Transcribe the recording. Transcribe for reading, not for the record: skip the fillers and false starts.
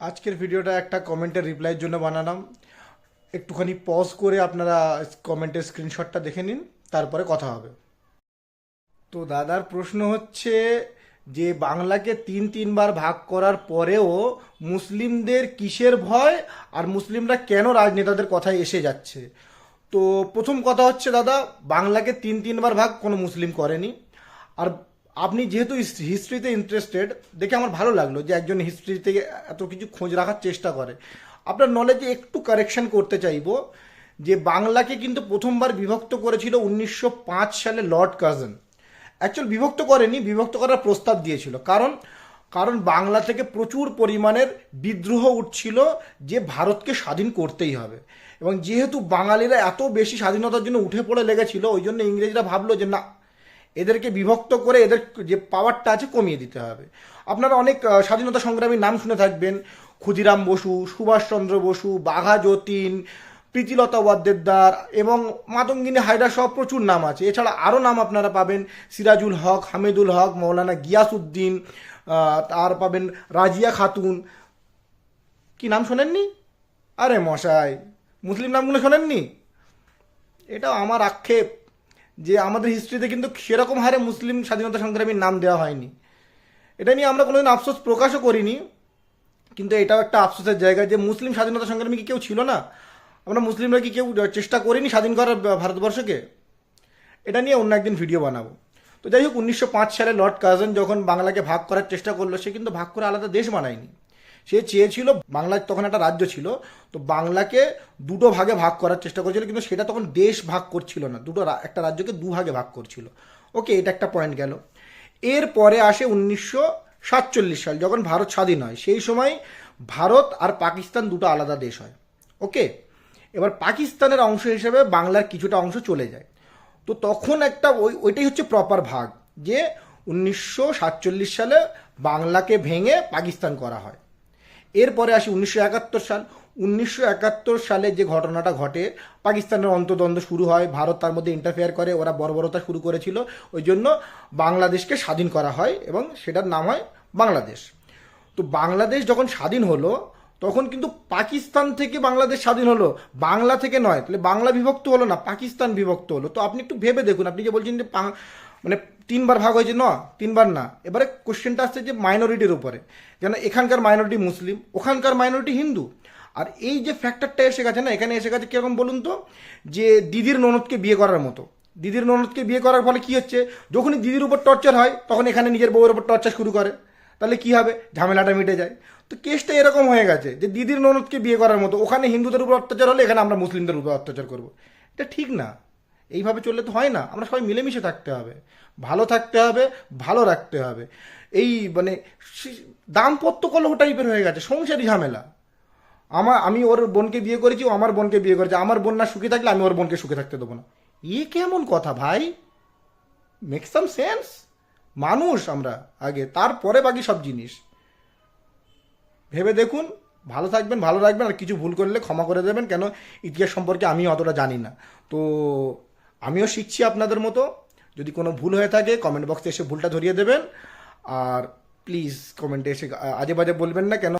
আজকের ভিডিওটা একটা কমেন্টের রিপ্লাইয়ের জন্য বানালাম। একটুখানি পজ করে আপনারা কমেন্টের স্ক্রিনশটটা দেখে নিন, তারপরে কথা হবে। তো দাদার প্রশ্ন হচ্ছে যে বাংলাকে তিনবার ভাগ করার পরেও মুসলিমদের কিসের ভয়, আর মুসলিমরা কেন রাজনেতাদের কথায় এসে যাচ্ছে। তো প্রথম কথা হচ্ছে দাদা, বাংলাকে তিনবার ভাগ কোনো মুসলিম করেনি। আর আপনি যেহেতু হিস্ট্রিতে ইন্টারেস্টেড দেখে আমার ভালো লাগলো যে একজন হিস্ট্রি থেকে এত কিছু খোঁজ রাখার চেষ্টা করে। আপনার নলেজে একটু কারেকশন করতে চাইবো যে বাংলাকে কিন্তু প্রথমবার বিভক্ত করেছিল 1905 সালে লর্ড কার্জন। অ্যাকচুয়াল বিভক্ত করেনি, বিভক্ত করার প্রস্তাব দিয়েছিল। কারণ কারণ বাংলা থেকে প্রচুর পরিমাণের বিদ্রোহ উঠছিল যে ভারতকে স্বাধীন করতেই হবে। এবং যেহেতু বাঙালিরা এত বেশি স্বাধীনতার জন্য উঠে পড়ে লেগেছিল, ওই জন্য ইংরেজরা ভাবলো যে না, এদেরকে বিভক্ত করে এদের যে পাওয়ারটা আছে কমিয়ে দিতে হবে। আপনারা অনেক স্বাধীনতা সংগ্রামীর নাম শুনে থাকবেন: ক্ষুদিরাম বসু, সুভাষচন্দ্র বসু, বাঘা যতীন, প্রীতিলতা ওয়াদ্দেদার এবং মাতঙ্গিনী হায়দার সহ প্রচুর নাম আছে। এছাড়া আরও নাম আপনারা পাবেন: সিরাজুল হক, হামিদুল হক, মৌলানা গিয়াসউদ্দিন, আর পাবেন রাজিয়া খাতুন। কি নাম শোনেননি? আরে মশাই, মুসলিম নামগুলো শোনেননি? এটাও আমার আক্ষেপ যে আমাদের হিস্ট্রিতে কিন্তু সেরকম হারে মুসলিম স্বাধীনতা সংগ্রামীর নাম দেওয়া হয়নি। এটা নিয়ে আমরা কোনোদিন আফসোস প্রকাশও করিনি, কিন্তু এটাও একটা আফসোসের জায়গা যে মুসলিম স্বাধীনতা সংগ্রামী কি কেউ ছিল না? আমরা মুসলিমরা কি কেউ চেষ্টা করিনি স্বাধীন করার ভারতবর্ষকে? এটা নিয়ে অন্য একদিন ভিডিও বানাবো। তো যাই হোক, 1905 সালে লর্ড কার্জন যখন বাংলাকে ভাগ করার চেষ্টা করলো, সে কিন্তু ভাগ করে আলাদা দেশ বানায়নি। সে চেয়েছিল, বাংলা তখন একটা রাজ্য ছিল, তো বাংলাকে দুটো ভাগে ভাগ করার চেষ্টা করেছিল, কিন্তু সেটা তখন দেশ ভাগ করছিল না, একটা রাজ্যকে ভাগে ভাগ করছিল। ওকে, এটা একটা পয়েন্ট গেল। এরপরে আসে 1947 সাল, যখন ভারত স্বাধীন হয়। সেই সময় ভারত আর পাকিস্তান দুটো আলাদা দেশ হয়। ওকে, এবার পাকিস্তানের অংশ হিসেবে বাংলার কিছুটা অংশ চলে যায়। তো তখন একটা ওইটাই হচ্ছে প্রপার ভাগ, যে 1947 সালে বাংলাকে ভেঙে পাকিস্তান করা হয়। এরপরে আসি 1971 সাল। 1971 সালে যে ঘটনাটা ঘটে, পাকিস্তানের অন্তদ্বন্দ্ব শুরু হয়, ভারত তার মধ্যে ইন্টারফেয়ার করে, ওরা বর্বরতা শুরু করেছিল, ওই জন্য বাংলাদেশকে স্বাধীন করা হয় এবং সেটার নাম হয় বাংলাদেশ। তো বাংলাদেশ যখন স্বাধীন হলো, তখন কিন্তু পাকিস্তান থেকে বাংলাদেশ স্বাধীন হলো, বাংলা থেকে নয়। তাহলে বাংলা বিভক্ত হলো না, পাকিস্তান বিভক্ত হলো। তো আপনি একটু ভেবে দেখুন, আপনি যে বলছেন যে মানে তিনবার ভাগ হয়েছে, না, তিনবার না। এবারে কোশ্চেনটা আসছে যে মাইনরিটির উপরে, যেন এখানকার মাইনরিটি মুসলিম, ওখানকার মাইনরিটি হিন্দু। আর এই যে ফ্যাক্টরটা এসে গেছে না, এখানে এসে গেছে কীরকম বলুন তো, যে দিদির ননদকে বিয়ে করার মতো। দিদির ননদকে বিয়ে করার ফলে কি হচ্ছে, যখনই দিদির উপর টর্চার হয়, তখন এখানে নিজের বউয়ের উপর টর্চার শুরু করে। তাহলে কি হবে, ঝামেলাটা মিটে যায়। তো কেসটা এরকম হয়ে গেছে যে দিদির ননদকে বিয়ে করার মতো, ওখানে হিন্দুদের উপর অত্যাচার হলে এখানে আমরা মুসলিমদের উপর অত্যাচার করব। এটা ঠিক না, এইভাবে চললে তো হয় না। আমরা সবাই মিলেমিশে থাকতে হবে, ভালো থাকতে হবে, ভালো রাখতে হবে। এই মানে দাম্পত্য কলহ টাইপের হয়ে গেছে, সংসারী ঝামেলা। আমি ওর বোনকে বিয়ে করেছি, ও আমার বোনকে বিয়ে করেছে, আমার বোন না সুখী থাকলে আমি ওর বোনকে সুখে থাকতে দেবো না। এ কেমন কথা ভাই? Make some sense. মানুষ আমরা আগে, তারপরে বাকি সব জিনিস। ভেবে দেখুন, ভালো থাকবেন, ভালো রাখবেন, আর কিছু ভুল করলে ক্ষমা করে দেবেন। কেন, ইতিহাস সম্পর্কে আমি অতটা জানি না, তো আমিও শিখছি আপনাদের মতো। যদি কোনো ভুল হয়ে থাকে কমেন্ট বক্সে এসে ভুলটা ধরিয়ে দেবেন। আর প্লিজ কমেন্টে এসে আজে বাজে বলবেন না, কেন